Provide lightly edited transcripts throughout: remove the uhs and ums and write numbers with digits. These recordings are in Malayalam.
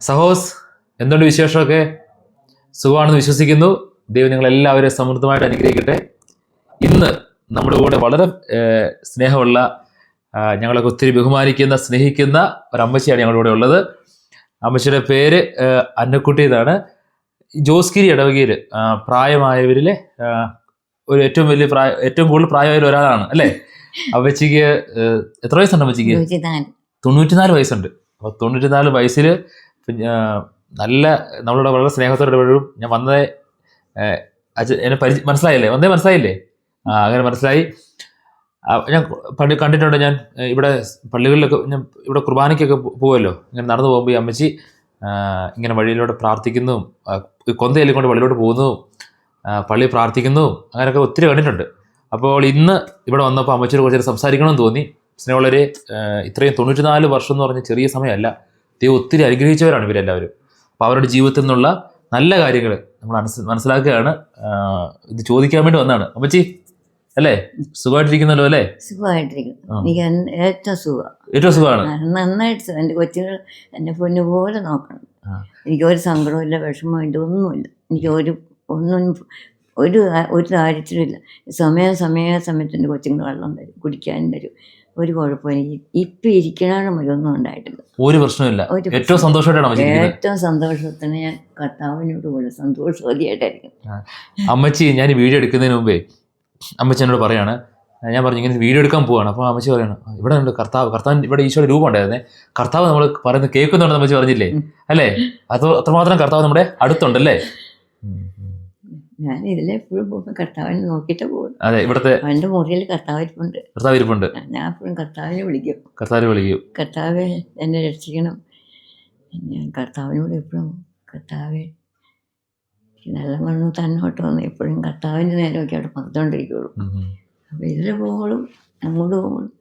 സഹോസ്, എന്തുകൊണ്ട് വിശേഷമൊക്കെ? സുഖമാണെന്ന് വിശ്വസിക്കുന്നു. ദൈവം നിങ്ങളെല്ലാവരും സമൃദ്ധമായിട്ട് അനുഗ്രഹിക്കട്ടെ. ഇന്ന് നമ്മുടെ കൂടെ വളരെ സ്നേഹമുള്ള, ഞങ്ങളൊക്കെ ഒത്തിരി ബഹുമാനിക്കുന്ന, സ്നേഹിക്കുന്ന ഒരു അമ്മച്ചിയാണ് ഞങ്ങളുടെ കൂടെ ഉള്ളത്. അമ്മച്ചിയുടെ പേര് അന്നക്കുട്ടി എന്നാണ്. ജോസ്ഗിരി ഇടവകയിൽ പ്രായമായവരിലെ ഒരു ഏറ്റവും കൂടുതൽ പ്രായമായ ഒരാളാണ് അല്ലേ? അമ്മച്ചിക്ക് എത്ര വയസ്സുണ്ട്? അമ്മച്ചിക്ക് 94 വയസ്സുണ്ട്. അപ്പോൾ 94 വയസ്സിൽ നല്ല നമ്മളോട് വളരെ സ്നേഹത്തോടെ ഇടപെടും. ഞാൻ വന്നതേ എന്നെ മനസ്സിലായില്ലേ? മനസ്സിലായില്ലേ? അങ്ങനെ മനസ്സിലായി. ഞാൻ കണ്ടിട്ടുണ്ട്. ഞാൻ ഇവിടെ പള്ളികളിലൊക്കെ, ഞാൻ ഇവിടെ കുർബാനയ്ക്കൊക്കെ പോകുമല്ലോ, ഇങ്ങനെ നടന്നു പോകുമ്പോൾ ഈ അമ്മച്ചി ഇങ്ങനെ വഴിയിലൂടെ പ്രാർത്ഥിക്കുന്നതും കൊന്തയെല്ലാം കൊണ്ട് വഴിയിലോട്ട് പോകുന്നതും പള്ളി പ്രാർത്ഥിക്കുന്നതും അങ്ങനെയൊക്കെ ഒത്തിരി കണ്ടിട്ടുണ്ട്. അപ്പോൾ ഇന്ന് ഇവിടെ വന്നപ്പോൾ അമ്മച്ചിയോട് കുറച്ച് സംസാരിക്കണമെന്ന് തോന്നി. സ്നേഹമുള്ളവരെ, ഇത്രയും 94 വർഷം എന്ന് പറഞ്ഞ ചെറിയ സമയമല്ല. ദൈവം ഒത്തിരി അനുഗ്രഹിച്ചവരാണ് ഇവരെല്ലാവരും. അപ്പോൾ അവരുടെ ജീവിതത്തിൽ നിന്നുള്ള നല്ല കാര്യങ്ങൾ നമ്മൾ മനസ്സിലാക്കുകയാണ്. ഇത് ചോദിക്കാൻ വേണ്ടി വന്നതാണ്. അമ്മച്ചി അല്ലേ? സുഖമായിട്ടിരിക്കുന്നല്ലോ അല്ലേ? സുഖമായിട്ടിരിക്കുന്നു. എനിക്ക് ഏറ്റവും സുഖമാണ്. നന്നായിട്ട് എൻ്റെ കൊച്ചുങ്ങൾ എന്നെ പൊന്നു പോലെ നോക്കണം. എനിക്കൊരു സങ്കടമില്ല, വിഷമവും ഇല്ല, ഒന്നുമില്ല. എനിക്ക് ഒരു കാര്യത്തിലുമില്ല. സമയത്ത് എൻ്റെ കൊച്ചുങ്ങൾ വെള്ളം തരും, കുടിക്കാനും തരും. ഒരു കുഴപ്പമില്ല. എനിക്ക് ഇപ്പം ഇരിക്കണാണ് ഒന്നും ഉണ്ടായിട്ടില്ല. ഒരു പ്രശ്നമില്ല. ഏറ്റവും സന്തോഷത്തിന് ഞാൻ കർത്താവിനോട് കൂടെ സന്തോഷവതിയായിട്ടായിരിക്കും. അമ്മച്ചി, ഞാൻ ഈ വീഡിയോ എടുക്കുന്നതിന് മുമ്പേ അമ്മച്ചി എന്നോട് പറയാണ്, ഞാൻ പറഞ്ഞു ഇങ്ങനെ വീഡിയോ എടുക്കാൻ പോവാണ്. അപ്പോൾ അമ്മച്ചി പറയാണ്, ഇവിടെ ഉണ്ട് കർത്താവ് ഇവിടെ ഈശോയുടെ രൂപം ഉണ്ടായിരുന്നേ, കർത്താവ് നമ്മൾ പറയുന്നത് കേൾക്കുന്നുണ്ടെന്ന് അമ്മച്ചി പറഞ്ഞില്ലേ? അല്ലേ? അത്രമാത്രം കർത്താവ് നമ്മുടെ അടുത്തുണ്ടല്ലേ? ഞാൻ ഇതിലെപ്പോഴും പോകുമ്പോൾ കർത്താവിനെ നോക്കിയിട്ട് പോകും. അതെ, ഇവിടുത്തെ എൻ്റെ മുറിയിൽ കർത്താവ് ഇരിപ്പുണ്ട്. ഞാൻ എപ്പോഴും കർത്താവിനെ വിളിക്കും. കർത്താവെ എന്നെ രക്ഷിക്കണം. ഞാൻ കർത്താവിനോട് എപ്പോഴും കർത്താവെ നല്ല മണ്ണ് തന്നോട്ട് വന്ന് എപ്പോഴും കർത്താവിൻ്റെ നേരമൊക്കെ അവിടെ പറഞ്ഞുകൊണ്ടിരിക്കുകയുള്ളൂ. അപ്പോൾ ഇതിൽ പോകുമ്പോഴും അങ്ങോട്ട് പോകുമ്പോഴും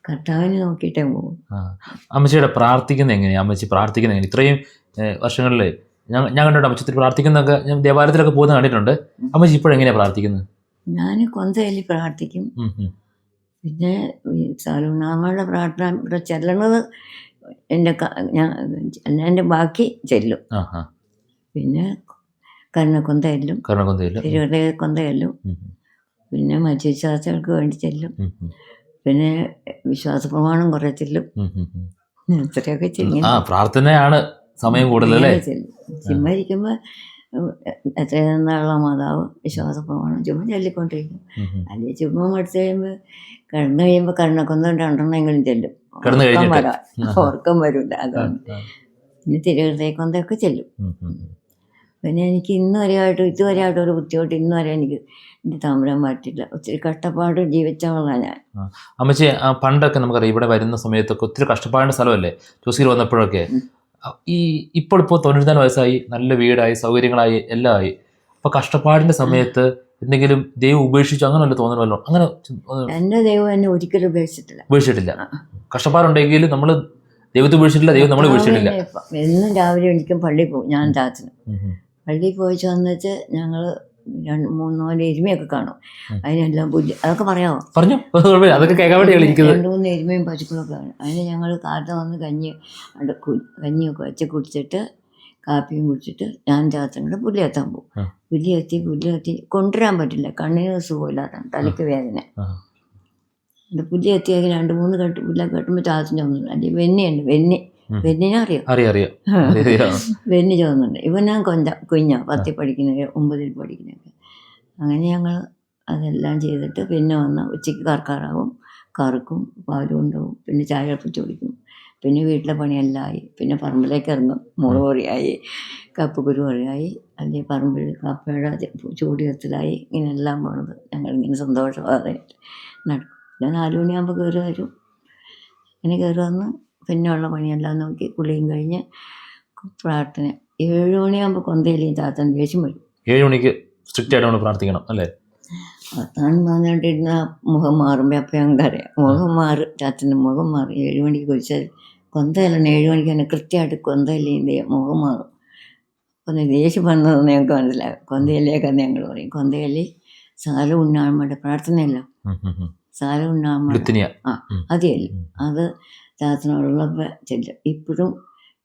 കർത്താവിനെ നോക്കിയിട്ടേ പോകും. അമ്മച്ചിയുടെ പ്രാർത്ഥിക്കുന്നത് എങ്ങനെയാണ്? അമ്മച്ചി പ്രാർത്ഥിക്കുന്നത് എങ്ങനെ? ഇത്രയും വർഷങ്ങളിൽ ഞാൻ കണ്ടോ അമ്മച്ചി പ്രാർത്ഥിക്കുന്നതൊക്കെ, ഞാൻ ദേവാലയത്തിലൊക്കെ പോകുന്ന കണ്ടിട്ടുണ്ട്. അമ്മച്ചി ഇപ്പോഴെങ്ങനെയാണ് പ്രാർത്ഥിക്കുന്നത്? ഞാൻ കൊന്തയിൽ പ്രാർത്ഥിക്കും. പിന്നെ സാലൂണാമ്മയുടെ പ്രാർത്ഥന ഇവിടെ ചെല്ലണത് എൻ്റെ ബാക്കി ചെല്ലും. പിന്നെ കരുണക്കൊന്തയിലും കൊന്തയിലും പിന്നെ മത്സ്യവിശ്വാസികൾക്ക് വേണ്ടി ചെല്ലും. പിന്നെ വിശ്വാസ പ്രമാണം കുറെ ചെല്ലും. ഇത്രയൊക്കെ ചെയ്യും. പ്രാർത്ഥനയാണ് സമയം കൂടുതലല്ലേ? ചുമ്മാ ഇരിക്കുമ്പോൾ എത്രയുള്ള മാതാവ് വിശ്വാസ പ്രമാണം ചുമ്മാ ചൊല്ലിക്കൊണ്ടിരിക്കും. അല്ലെങ്കിൽ ചുമ്മാ മടിച്ചു കഴിയുമ്പോൾ കരുണക്കൊന്ത 2 ചെല്ലും. ഓർക്കം വരില്ല. അതുകൊണ്ട് പിന്നെ തിരുഹൃദയക്കൊന്തയൊക്കെ ചെല്ലും. പിന്നെ എനിക്ക് ഇതുവരെയായിട്ട് ഒരു ബുദ്ധിമുട്ട് ഇന്നുവരെ എനിക്ക് എൻ്റെ തമ്പുരാൻ മാറ്റില്ല. ഒത്തിരി കഷ്ടപ്പാട് ജീവിച്ചവളാണ് ഞാൻ. അമ്മച്ചി, പണ്ടൊക്കെ നമുക്കറിയാം ഇവിടെ വരുന്ന സമയത്തൊക്കെ ഒത്തിരി കഷ്ടപ്പാടിൻ്റെ സ്ഥലമല്ലേ ജോസ്ഗിരി വന്നപ്പോഴൊക്കെ. ഇപ്പോൾ 94 വയസ്സായി, നല്ല വീടായി, സൗകര്യങ്ങളായി, എല്ലാം ആയി. അപ്പൊ കഷ്ടപ്പാടിന്റെ സമയത്ത് എന്തെങ്കിലും ദൈവം ഉപേക്ഷിച്ചു അങ്ങനെ വല്ല തോന്നണമല്ലോ? അങ്ങനെ എന്റെ ദൈവം എന്നെ ഒരിക്കലും ഉപേക്ഷിച്ചിട്ടില്ല. കഷ്ടപ്പാടുണ്ടെങ്കിൽ നമ്മൾ ദൈവത്തെ ഉപേക്ഷിച്ചിട്ടില്ല, ദൈവം നമ്മളെ ഉപേക്ഷിച്ചിട്ടില്ല. എന്നും രാവിലെ എനിക്കും പള്ളിയിൽ പോകും. ഞാൻ ചാച്ചന് പള്ളിയിൽ പോയി ചെന്നിട്ട് ഞങ്ങൾ 3-4 എരുമയൊക്കെ കാണും. അതിനെല്ലാം പുല്ല് അതൊക്കെ പറയാമോ? പറഞ്ഞു. അതൊക്കെ കേൾക്കാൻ വേണ്ടി 2-3 എരുമയും പശുക്കളൊക്കെ കാണും. അതിന് ഞങ്ങൾ കാലത്ത് വന്ന് കഞ്ഞിയൊക്കെ വെച്ച് കുടിച്ചിട്ട് കാപ്പിയും കുടിച്ചിട്ട് ഞാൻ ചാച്ചനോട് പുല്ല് എത്താൻ പോകും. പുല്ല് എത്തി കൊണ്ടുവരാൻ പറ്റില്ല, കണ്ണിന് സുഖമില്ലാത്ത തലയ്ക്ക് വേദന. പുല്ല് എത്തിയാൽ 2-3 കെട്ട് പുല്ലൊക്കെ കെട്ടുമ്പോൾ ചാച്ചൻ്റെ ഒന്നും അല്ലെങ്കിൽ വെന്നിയുണ്ട്. വെന്നിനെ അറിയാം. വെന്നി ചോന്നുണ്ട്. ഇവൻ ഞാൻ കുഞ്ഞാ 10 പഠിക്കുന്ന 9 പഠിക്കുന്നൊക്കെ. അങ്ങനെ ഞങ്ങൾ അതെല്ലാം ചെയ്തിട്ട് പിന്നെ വന്ന് ഉച്ചയ്ക്ക് കറക്കാറാവും, കറക്കും, പാല് കൊണ്ടുപോകും, പിന്നെ ചായ തിളപ്പിച്ച് കുടിക്കും. പിന്നെ വീട്ടിലെ പണിയെല്ലാം ആയി. പിന്നെ പറമ്പിലേക്ക് ഇറങ്ങും. മുളക് കറിയായി, കപ്പക്കുരു കറിയായി, അല്ലെങ്കിൽ പറമ്പിൽ കപ്പയുടെ ചൂടിയത്തിലായി. ഇങ്ങനെയെല്ലാം പോണത് ഞങ്ങളിങ്ങനെ സന്തോഷവാദം നടക്കും. പിന്നെ 4 മണിയാകുമ്പോൾ കയറി വരും. അങ്ങനെ കയറി വന്ന് പിന്നെ ഉള്ള പണിയെല്ലാം നോക്കി കുളിയും കഴിഞ്ഞ് പ്രാർത്ഥന. 7 മണിയാകുമ്പോൾ കൊന്തയിലേയും ചാത്തൻ ദേഷ്യം വരും. 7 മണിക്ക് സ്ട്രിക്റ്റ് ആയിട്ട് നമ്മൾ പ്രാർത്ഥിക്കണം അല്ലേ? വർത്താനം പറഞ്ഞുകൊണ്ടിരുന്ന മുഖം മാറുമ്പോൾ അപ്പം ഞങ്ങൾക്ക് അറിയാം. ചാത്തൻ്റെ മുഖം മാറും. 7 മണിക്ക് കുറിച്ചാൽ കൊന്തയിലാണ്. 7 മണിക്ക് തന്നെ കൃത്യമായിട്ട് കൊന്തയിലേയും മുഖം മാറും. അപ്പം ദേഷ്യം വന്നതെന്ന് ഞങ്ങൾക്ക് മനസ്സിലാകും. കൊന്തയിലേക്കാന്ന് ഞങ്ങൾ പറയും. കൊന്തയിലേ സാല ഉണ്ണാമ്മയുടെ പ്രാർത്ഥനയല്ല, സാല ഉണ്ണാമ്മ അത് ചാത്തനോടുള്ളപ്പോൾ ചെല്ലും. ഇപ്പോഴും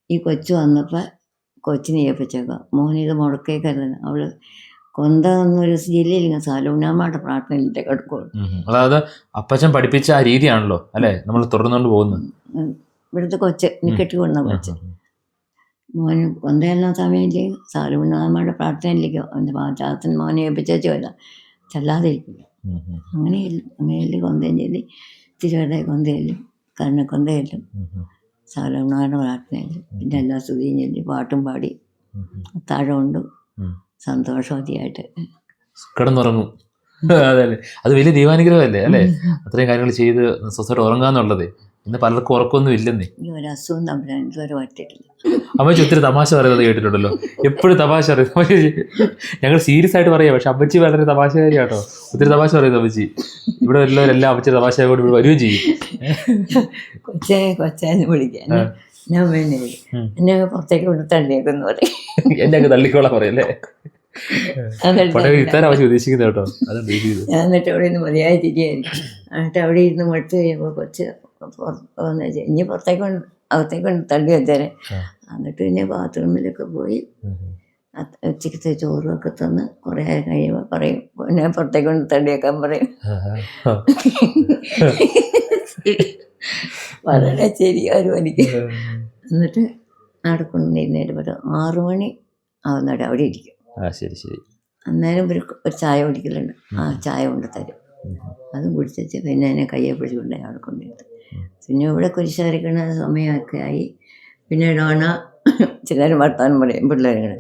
ഈ കൊച്ചു വന്നപ്പോൾ കൊച്ചിനെ ഏൽപ്പിച്ചേക്കാം. മോനിത് മുടക്കേക്കരുത്. അവള് കൊന്ത എന്നൊരു ജില്ലയിലിങ്ങനെ സാലൂനാമ്മയുടെ പ്രാർത്ഥനയിലിട്ട് കിടക്കുള്ളൂ. അതായത് അപ്പച്ചൻ പഠിപ്പിച്ച ആ രീതിയാണല്ലോ അല്ലേ നമ്മൾ തുടർന്നുകൊണ്ട് പോകുന്നത്. ഇവിടുത്തെ കൊച്ച് കെട്ടിക്കൊണ്ട കൊച്ച് മോന് കൊന്തയെല്ലാം സമയമില്ലേ സാലൂനാമ്മയുടെ പ്രാർത്ഥനയിലേക്ക് അവൻ്റെ ചാത്തൻ മോനെ ഏൽപ്പിച്ചേച്ചുമല്ല ചെല്ലാതിരിക്കില്ല. അങ്ങനെയല്ലേ കൊന്തയും ചൊല്ലി തിരുവല്ല കൊന്തയിലും കരുണക്കൊന്തയിലും സാലൂനാമ്മയുടെ പ്രാർത്ഥനയിലും പിന്നെ എല്ലാ സ്തുതിയും ചൊല്ലി പാട്ടും പാടി അത്താഴമുണ്ട് സന്തോഷവതിയായിട്ട് കിടന്നുറങ്ങും. അതെ, അത് വലിയ ദൈവാനുഗ്രഹമല്ലേ അല്ലേ? അത്രയും കാര്യങ്ങൾ ചെയ്ത് സ്വസ്ഥമായിട്ട് ഉറങ്ങാന്നുള്ളത്. ഇന്ന് പലർക്കും ഉറക്കമൊന്നും ഇല്ലെന്നേ. ഈ ഒരസുഖം തമ്മിലാണ് ഇതുവരെ പറ്റിയിട്ടില്ല. അമ്മച്ചി ഒത്തിരി തമാശ പറയുന്നത് കേട്ടിട്ടുണ്ടല്ലോ, എപ്പോഴും തമാശ പറയും. ഞങ്ങൾ സീരിയസ് ആയിട്ട് പറയാം, പക്ഷെ അമ്മച്ചി വളരെ തമാശകാരി കേട്ടോ, ഒത്തിരി തമാശ പറയുന്നത് അമ്മച്ചി. ഇവിടെ എല്ലാവരും അമ്മച്ചി തമാശ കൂടി ഇവിടെ വരികയും ചെയ്യും. കൊച്ചേന്ന് വിളിക്കാൻ ഞാൻ പിന്നെ എന്നെ പുറത്തേക്ക് കൊണ്ട് തള്ളിയേക്കെന്ന് പറയും. എന്നെ അങ്ങ് തള്ളിക്കോളാൻ പറയല്ലേ, ഇത്താൻ ആവശ്യം ഉദ്ദേശിക്കുന്നത് കേട്ടോ. ഞാൻ എന്നിട്ട് അവിടെ ഇരുന്ന് മതിയായ തിരിയായിരിക്കും. എന്നിട്ട് അവിടെ ഇരുന്ന് മടുത്ത് കഴിയുമ്പോൾ കൊച്ച് ഇനി പുറത്തേക്ക് അകത്തേക്ക് കൊണ്ട് തള്ളി വെച്ചേരെ. എന്നിട്ട് പിന്നെ ബാത്റൂമിലൊക്കെ പോയി ഉച്ചക്കത്തെ ചോറുമൊക്കെ തന്ന് കുറേ കഴിയുമ്പോൾ പറയും പിന്നെ പുറത്തേക്ക് കൊണ്ട് തള്ളിയേക്കാൻ പറയും. വളരെ ശരിയാരും എനിക്ക്. എന്നിട്ട് അവിടെ കൊണ്ടുവന്നിരുന്നേര് പറയും 6 മണി ആവുന്നവിടെ അവിടെ ഇരിക്കും. ശരി. അന്നേരം ഒരു ചായ കുടിക്കലുണ്ട്, ആ ചായ കൊണ്ട് തരും. അതും കുടിച്ചു പിന്നെ എന്നെ കയ്യെ പിടിച്ചുകൊണ്ട് അവിടെ കൊണ്ടിരുന്നത്. പിന്നെ ഇവിടെ കുരിശാരിക്കണ സമയമൊക്കെ ആയി. പിന്നെ ഡോണ ചിലർ വർത്താനം പറയും പിള്ളേരുകൾ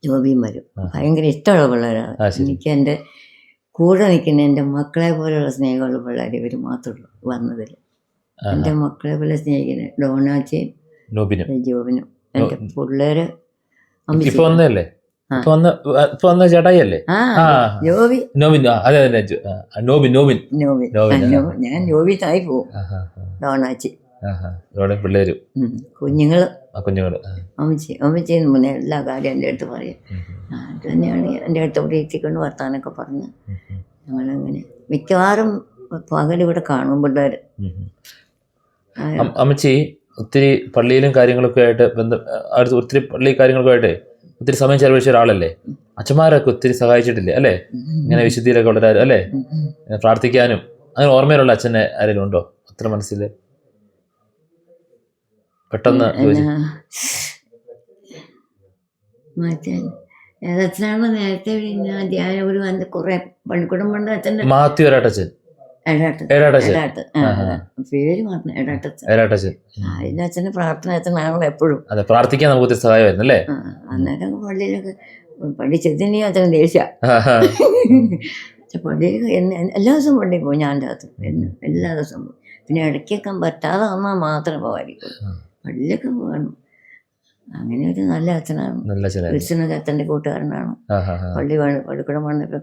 ജോബിയും വരും. ഭയങ്കര ഇഷ്ടമുള്ള പിള്ളേരാണ് എനിക്ക്. എൻ്റെ കൂടെ നിൽക്കുന്ന എൻ്റെ മക്കളെ പോലെയുള്ള സ്നേഹമുള്ള പിള്ളേർ ഇവർ മാത്രമേ ഉള്ളൂ വന്നതിൽ. എൻ്റെ മക്കളെ പോലെ സ്നേഹിക്കുന്നത് ഡോണാച്ചയും ജോബിനും എൻ്റെ പിള്ളേര്. ചേട്ടായി അല്ലേ ഞാൻ ജോബിത്തായി പോവും. ഡോണാച്ചി പിള്ളേരും കുഞ്ഞുങ്ങള് അമ്മച്ചിന്ന് മുന്നേ എല്ലാ കാര്യം എൻ്റെ അടുത്ത് പറയും. അത് തന്നെയാണ് എൻ്റെ അടുത്ത് ഇവിടെ എത്തിക്കൊണ്ട് വർത്താനൊക്കെ പറഞ്ഞ് ഞങ്ങളങ്ങനെ മിക്കവാറും പകലിവിടെ കാണും പിള്ളേര്. അമ്മച്ചി ഒത്തിരി പള്ളിയിലും കാര്യങ്ങളൊക്കെ ആയിട്ട് ഒത്തിരി പള്ളി കാര്യങ്ങളൊക്കെ ആയിട്ട് ഒത്തിരി സമയം ചെലവഴിച്ച ഒരാളല്ലേ. അച്ഛന്മാരൊക്കെ ഒത്തിരി സഹായിച്ചിട്ടില്ലേ അല്ലേ? ഇങ്ങനെ വിശുദ്ധിയിലൊക്കെ വളരാനും അല്ലേ, പ്രാർത്ഥിക്കാനും. അങ്ങനെ ഓർമ്മയിലുള്ള അച്ഛനെ ആരെങ്കിലും ഉണ്ടോ അത്ര മനസ്സിൽ പെട്ടെന്ന്? ഏതച്ഛനാണോ നേരത്തെ ഒരു കുറെ പള്ളിക്കൂടം കൊണ്ട് അച്ഛൻ്റെ മാത്യു ഒരാട്ടച്ഛൻ പേര് പറഞ്ഞു എടാട്ടച്ഛൻ. അതിന്റെ അച്ഛന് പ്രാർത്ഥന അച്ഛനാണല്ലോ എപ്പോഴും. അതെ, പ്രാർത്ഥിക്കാൻ നമുക്ക് ഒത്തിരി സഹായമായിരുന്നു അല്ലേ? അന്നേരം പള്ളിയിലൊക്കെ പള്ളി ചെന്നിനി അച്ഛന് ദേഷ്യ. പള്ളിയിൽ എല്ലാ ദിവസവും പള്ളിയിൽ പോകും. ഞാൻ അകത്ത് എല്ലാ ദിവസവും പോകും. പിന്നെ ഇടയ്ക്കൊക്കെ പറ്റാതെ വന്നാൽ മാത്രമേ പോകാതിരിക്കും. പള്ളിയിലൊക്കെ പോകണം. അങ്ങനെ ഒരു നല്ല അച്ഛനാണ്. ക്രിസ്ത്യനൊക്കെ അച്ഛൻ്റെ കൂട്ടുകാരനാണ്. പള്ളിക്കൂടം വന്നപ്പോൾ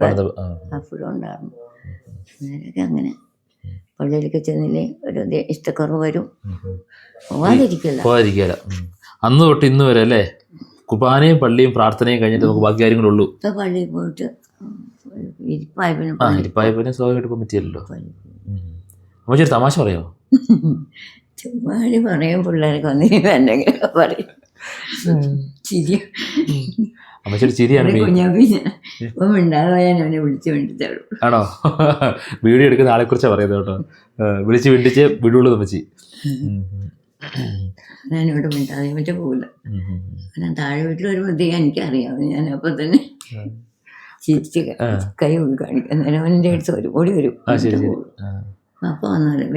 അപ്പോഴും ഉണ്ടായിരുന്നു. അങ്ങനെയൊക്കെ അങ്ങനെ പള്ളിയിലൊക്കെ ചെന്നില്ലേ ഒരു ഇഷ്ടക്കുറവ് വരും. പോകാതിരിക്കില്ല. അന്ന് തൊട്ട് ഇന്ന് വരെ അല്ലേ കുർബാനയും പള്ളിയും പ്രാർത്ഥനയും കഴിഞ്ഞിട്ട് നമുക്ക് ബാക്കി കാര്യങ്ങളുള്ളൂ. ഇപ്പൊ പള്ളിയിൽ പോയിട്ട് ഇരിപ്പായപ്പിനെ സ്വാഭാവികമായിട്ട് പോകാൻ പറ്റിയല്ലോ. അമ്മച്ചൊരു തമാശ പറയാമോ? ചുമ്മാടി പറയും പിള്ളേർക്ക് വന്നിട്ട് എന്തെങ്കിലും പറയും. ചിരി അമ്മച്ചൊരു ചിരിയാണ്. ഇപ്പം ഉണ്ടാകാൻ അവനെ വിളിച്ചു വേണ്ടിച്ചുള്ളൂ. ആണോ? വീഡിയോ എടുക്കുന്ന ആളെ കുറിച്ചാണ് പറയുന്നത് കേട്ടോ. വിളിച്ച് വിണ്ടിച്ച് വിടുള്ളൂ അമ്മച്ചി. ഞാനിവിടെ മിണ്ടാതെ മറ്റേ പോകില്ല. ഞാൻ താഴെ വീട്ടിൽ വരുമ്പോഴത്തേക്ക് എനിക്കറിയാം. ഞാൻ അപ്പം തന്നെ ചിരിച്ച് കൈ കാണിക്കാൻ നേരം അവൻ്റെ അടുത്ത് ഓടി വരും. അപ്പോൾ വന്നാലും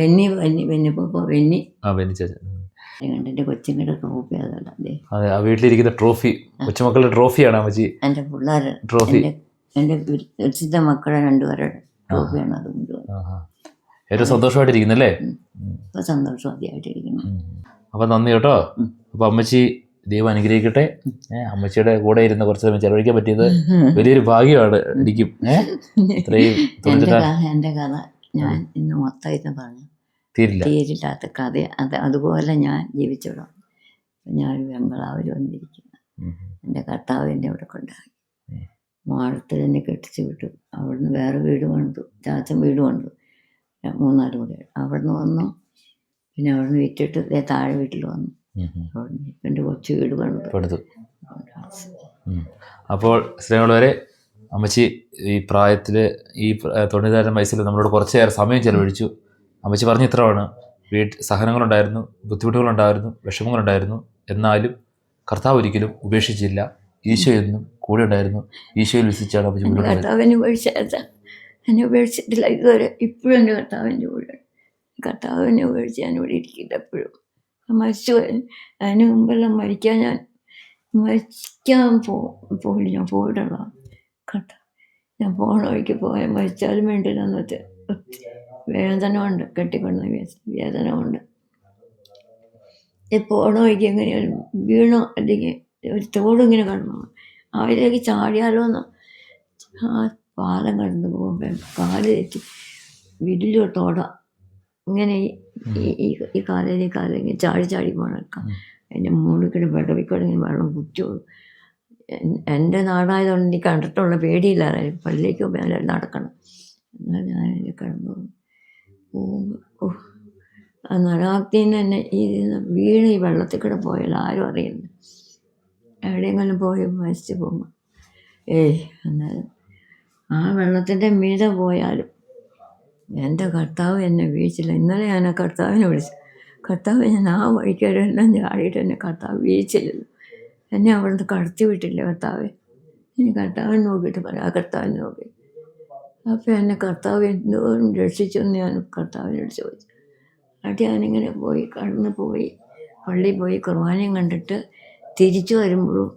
എൻ്റെ കൊച്ചുങ്ങളുടെ ട്രോഫി അതല്ല അതെ, വീട്ടിലിരിക്കുന്ന ട്രോഫി കൊച്ചുമക്കളുടെ ട്രോഫിയാണ് അമ്മച്ചി. എൻ്റെ പിള്ളേരുടെ ട്രോഫി, എൻ്റെ വിശുദ്ധ മക്കളുടെ 2 പേരുടെ ട്രോഫിയാണ്. അത് ഏറ്റവും സന്തോഷമായിട്ടിരിക്കുന്നല്ലേ? ഇപ്പൊ സന്തോഷമായിട്ടിരിക്കുന്നു. അപ്പൊ നന്ദി കേട്ടോ. അപ്പൊ അമ്മച്ചി ദൈവം അനുഗ്രഹിക്കട്ടെ. അമ്മച്ചിയുടെ കൂടെ ഇരുന്ന് കുറച്ച് സമയം ചെലവഴിക്കാൻ പറ്റിയത് വലിയൊരു ഭാഗ്യമാണ് എനിക്കും. എൻ്റെ കഥ ഞാൻ ഇന്ന് മൊത്തമായിട്ട് പറഞ്ഞു തീരില്ലാത്ത കഥ. അതുപോലെ ഞാൻ ജീവിച്ചോളാം. ഞാൻ ബംഗ്ലാവിൽ വന്നിരിക്കുന്നു. എൻ്റെ കർത്താവ് എന്നെ ഇവിടെ കൊണ്ടാക്കി. മാളത്തിൽ എന്നെ കെട്ടിച്ച് വിട്ടു. അവിടുന്ന് വേറെ വീട് കൊണ്ടു, ചാച്ചൻ വീട് കൊണ്ടു, 3-4 മുറി. അവിടുന്ന് വന്നു. പിന്നെ അവിടുന്ന് വിറ്റിട്ട് താഴെ വീട്ടിൽ വന്നു. എൻ്റെ കൊച്ചു വീട് പണിത്. പടുത്തു. അപ്പോൾ സ്നേഹമുള്ളവരെ, അമ്മച്ചി ഈ പ്രായത്തിൽ ഈ 90 വയസ്സിൽ നമ്മളോട് കുറച്ചേറെ സമയം ചെലവഴിച്ചു. അമ്മച്ചി പറഞ്ഞ ഇത്രയാണ്: സഹനങ്ങളുണ്ടായിരുന്നു, ബുദ്ധിമുട്ടുകളുണ്ടായിരുന്നു, വിഷമങ്ങളുണ്ടായിരുന്നു, എന്നാലും കർത്താവ് ഒരിക്കലും ഉപേക്ഷിച്ചില്ല. ഈശോ എന്നും കൂടെ ഉണ്ടായിരുന്നു. ഈശോയിൽ വിശ്വസിച്ചാണ് അമ്മച്ചി മുന്നോട്ട് പോയത്. കർത്താവിനെ എന്നെ ഉപേക്ഷിച്ചിട്ടില്ല ഇതുവരെ. ഇപ്പോഴും എൻ്റെ കർത്താവിൻ്റെ കൂടെ. കർത്താവിനെ ഉപേക്ഷിച്ച് ഞാൻ ഇവിടെ ഇരിക്കില്ല എപ്പോഴും. മരിച്ചു അതിന് മുമ്പെല്ലാം മരിക്കാൻ പോയില്ല. ഞാൻ പോയിട്ടുള്ള കർത്താവ്. ഞാൻ പോണ വഴിക്ക് പോയാൽ മരിച്ചാലും വേണ്ടില്ല എന്ന് വെച്ചാൽ വേദന ഉണ്ട്, കെട്ടിക്കൊണ്ട വേദന ഉണ്ട്. പോണ വഴിക്ക് എങ്ങനെയാലും വീണോ അല്ലെങ്കിൽ ഒരു തോടിങ്ങനെ കടന്നു അതിലേക്ക് ചാടിയാലോ എന്ന് ആ പാലം കടന്നു പോകുമ്പോൾ കാല് തെറ്റി വലിയൊരു തോട ഇങ്ങനെ ഈ കാലിൽ ഇങ്ങനെ ചാടി പോകണം. എൻ്റെ മുകളിൽ വെള്ളവിക്കൂടെ ഇങ്ങനെ വെള്ളം കുറ്റുള്ളൂ. എൻ്റെ നാടായതുകൊണ്ട് എനിക്ക് കണ്ടിട്ടുള്ള പേടിയില്ലാതെ പള്ളിയിലേക്ക് മേലെ നടക്കണം. എന്നാൽ ഞാൻ അതിൽ കടന്നു പോകുമ്പോൾ ആ നടാക്തിന്ന് തന്നെ ഈ വീണ് ഈ വെള്ളത്തിൽ കൂടെ പോയാൽ ആരും അറിയില്ല. എവിടെയെങ്കിലും പോയി മരിച്ചു പോകുമ്പോൾ എന്നാലും ആ വെള്ളത്തിൻ്റെ മീതെ പോയാലും എൻ്റെ കർത്താവ് എന്നെ വീഴ്ചില്ല. ഇന്നലെ ഞാൻ ആ കർത്താവിനെ വിളിച്ചു. കർത്താവ്, ഞാൻ ആ വഴിക്കെല്ലാം ചാടിയിട്ട് എന്നെ കർത്താവ് വീഴ്ചയില്ലല്ലോ. എന്നെ അവിടുന്ന് കടത്തി വിട്ടില്ല കർത്താവ്. ഇനി കർത്താവിനെ നോക്കിയിട്ട് പറയാം. ആ കർത്താവിനെ നോക്കി അപ്പോൾ എന്നെ കർത്താവ് എന്തോരം രക്ഷിച്ചു എന്ന് ഞാൻ കർത്താവിനോട് ചോദിച്ചു. എന്നിട്ട് ഞാനിങ്ങനെ കടന്നു പോയി പള്ളിയിൽ പോയി കുർബാനയും കണ്ടിട്ട് തിരിച്ചു വരുമ്പോഴും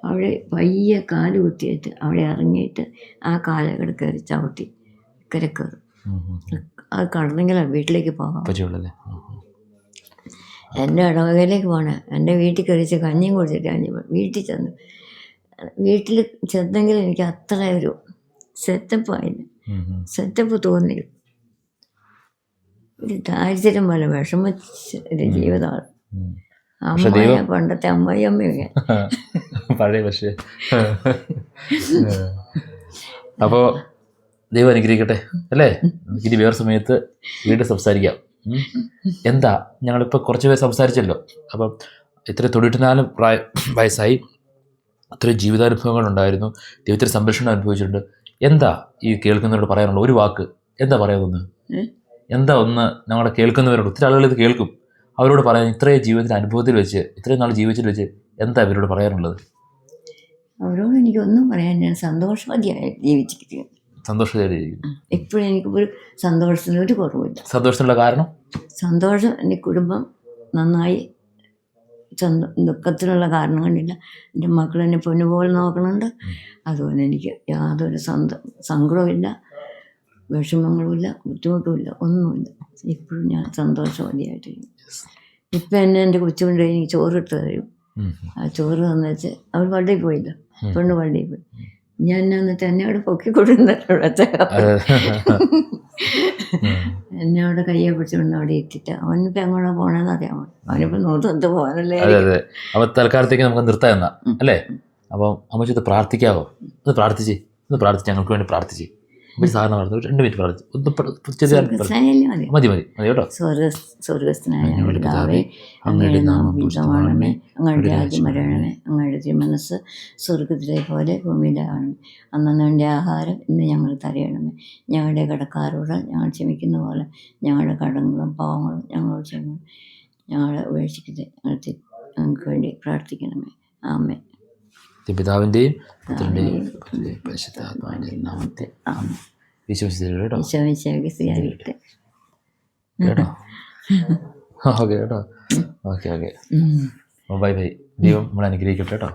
അവിടെ പയ്യെ കാല് കുത്തിയിട്ട് അവിടെ ഇറങ്ങിയിട്ട് ആ കാലകട കയറി ചവിട്ടി ഇക്കരെ കയറും. അത് കടന്നെങ്കിലാണ് വീട്ടിലേക്ക് പോകാം. എൻ്റെ ഇടവകയിലേക്ക് പോകണേ. എൻ്റെ വീട്ടിൽ കയറിച്ച് കഞ്ഞിയും കുടിച്ചിട്ട് ഞാൻ വീട്ടിൽ ചെന്നു. വീട്ടിൽ ചെന്നെങ്കിൽ എനിക്ക് അത്ര ഒരു സെറ്റപ്പ് തോന്നില്ല. ഒരു ദാരിദ്ര്യം പോലെ വിഷമിച്ച ഒരു ജീവിതമാണ്. അമ്മയെ പണ്ടത്തെ അമ്മയൊക്കെ പഴയ. പക്ഷേ അപ്പോൾ ദൈവം അനുഗ്രഹിക്കട്ടെ അല്ലേ. നമുക്കിനി വേറെ സമയത്ത് വീണ്ടും സംസാരിക്കാം. എന്താ, ഞങ്ങളിപ്പോൾ കുറച്ച് പേര് സംസാരിച്ചല്ലോ. അപ്പം ഇത്ര 94 വയസ്സായി, അത്രയും ജീവിതാനുഭവങ്ങളുണ്ടായിരുന്നു, ദൈവത്തിൻ്റെ സംരക്ഷണം അനുഭവിച്ചിട്ടുണ്ട്. എന്താ ഈ കേൾക്കുന്നവരോട് പറയാനുള്ള ഒരു വാക്ക്? എന്താ പറയാവുന്നത്? എന്താ ഒന്ന് ഞങ്ങളെ കേൾക്കുന്നവരോട്, ഒത്തിരി ആളുകൾ ഇത് കേൾക്കും, അവരോട് പറയാൻ ഇത്രയും ജീവിതത്തിൻ്റെ അനുഭവത്തിൽ വെച്ച്, ഇത്രയും നാൾ ജീവിതത്തിൽ വെച്ച് എന്താ ഇവരോട് പറയാനുള്ളത്? അവരോട് എനിക്കൊന്നും പറയാൻ, ഞാൻ സന്തോഷവതിയായി ജീവിച്ചിരിക്കുന്നു. സന്തോഷമായിരിക്കുന്നു. ഇപ്പോഴും എനിക്കൊരു സന്തോഷത്തിനൊരു കുറവില്ല. സന്തോഷത്തിനുള്ള കാരണം? സന്തോഷം, എൻ്റെ കുടുംബം നന്നായി, ദുഃഖത്തിനുള്ള കാരണം കണ്ടില്ല. എൻ്റെ മക്കൾ എന്നെ പൊന്നുപോലെ നോക്കണുണ്ട്. അതുപോലെ എനിക്ക് യാതൊരു സങ്കടവുമില്ല, വിഷമങ്ങളുമില്ല, ബുദ്ധിമുട്ടുമില്ല, ഒന്നുമില്ല. ഇപ്പോഴും ഞാൻ സന്തോഷവതിയായിട്ടിരിക്കും. ഇപ്പം എൻ്റെ കൊച്ചുകൊണ്ട് എനിക്ക് ചോറിട്ട് തരും. ആ ചോറ് തന്നു വെച്ച് അവൾ പള്ളിയിൽ പോയില്ല, പെണ്ണ് പള്ളിയിൽ പോയി. ഞാൻ എന്നിട്ട് എന്നെ അവിടെ പൊക്കി കൊടുക്കുന്നില്ല. എന്നെ അവിടെ കയ്യെ പിടിച്ചുകൊണ്ട് അവിടെ ഇട്ടിട്ട് അവനിപ്പോൾ എങ്ങോട്ടാ പോകണമെന്ന് അറിയാമോ? അവനിപ്പോൾ നോട്ട് പോകാനല്ലേ. അപ്പോൾ തൽക്കാലത്തേക്ക് നമുക്ക് നിർത്താം എന്നാ അല്ലേ? അപ്പം അമ്മച്ചി ഇത് പ്രാർത്ഥിക്കാവോ? ഒന്ന് പ്രാർത്ഥിച്ച് ഞങ്ങൾക്ക് വേണ്ടി പ്രാർത്ഥിച്ച്. സാധാരണ പറഞ്ഞു 2 മിനിറ്റ് മതി കേട്ടോ. സ്വർഗസ്ഥനായ ഞങ്ങളുടെ പിതാവേ, അങ്ങയുടെ നാമം പൂജിതമാകണമേ, അങ്ങയുടെ രാജ്യം വരണമേ, അങ്ങയുടെ തിരുമനസ്സ് സ്വർഗത്തിലെ പോലെ ഭൂമിയിലാകണമേ. അന്നു വേണ്ട ആഹാരം ഇന്ന് ഞങ്ങൾ തരയണമേ. ഞങ്ങളുടെ കടക്കാരോട് ഞങ്ങൾ ക്ഷമിക്കുന്ന പോലെ ഞങ്ങളുടെ കടങ്ങളും പാവങ്ങളും ഞങ്ങളോട് ക്ഷമിക്കണം. ഞങ്ങളെ ഉപേക്ഷിക്കരുത്, ഞങ്ങൾക്ക് വേണ്ടി പ്രാർത്ഥിക്കണമേ. ആമേൻ. പിതാവിൻ്റെയും പുത്രൻ്റെയും പരിശുദ്ധാത്മാവിൻ്റെയും നാമത്തിൽ വിശ്വസിച്ചിട്ട് കേട്ടോ. ഓക്കെ. ബൈ. ദൈവം നമ്മളെ അനുഗ്രഹിക്കട്ടെ കേട്ടോ.